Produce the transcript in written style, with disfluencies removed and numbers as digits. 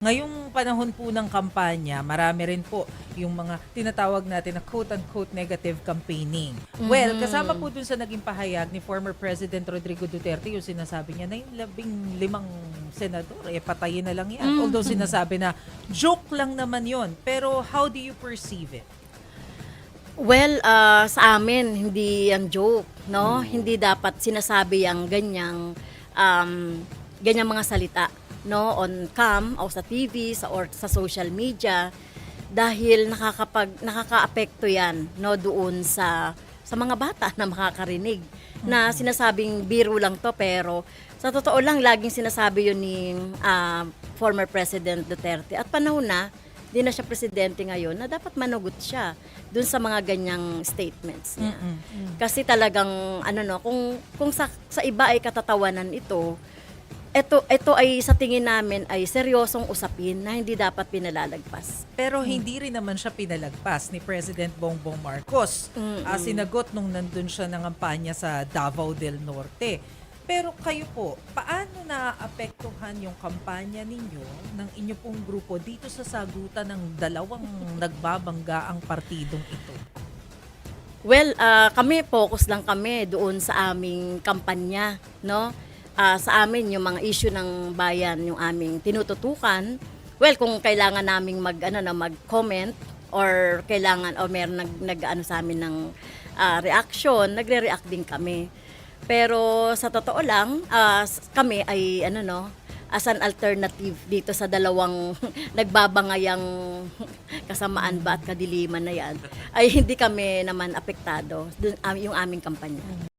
Ngayong panahon po ng kampanya, marami rin po yung mga tinatawag natin na quote-unquote negative campaigning. Well, kasama po dun sa naging pahayag ni former President Rodrigo Duterte, yung sinasabi niya na yung 15 senador, patayin na lang yan. Although sinasabi na joke lang naman yon. Pero how do you perceive it? Well, sa amin, hindi ang joke, no? Hindi dapat sinasabi ang ganyang mga salita, no? On cam, o sa TV, or sa social media, dahil nakakaapekto yan, no? Doon sa mga bata na makakarinig, na sinasabing biro lang to, pero sa totoo lang, laging sinasabi yun ni former President Duterte. At panahon na, di na siya presidente ngayon, na dapat manugot siya dun sa mga ganyang statements niya. Kasi talagang kung sa iba ay katatawanan ito ay sa tingin namin ay seryosong usapin na hindi dapat pinalalagpas. Pero hindi rin naman siya pinalagpas ni President Bongbong Marcos. Sinagot nung nandun siya ng kampanya sa Davao del Norte. Pero kayo po, paano naapektuhan yung kampanya ninyo ng inyo pong grupo dito sa sagutan ng dalawang nagbabangga ang partidong ito? Well, kami focus lang kami doon sa aming kampanya, no? Sa amin yung mga issue ng bayan yung aming tinututukan. Well, kung kailangan naming mag-comment or kailangan o meron nag sa amin ng reaction, nagre-react din kami. Pero sa totoo lang, kami ay as an alternative dito sa dalawang nagbabangayang kasamaan ba at kadiliman na yan, ay hindi kami naman apektado yung aming kampanya.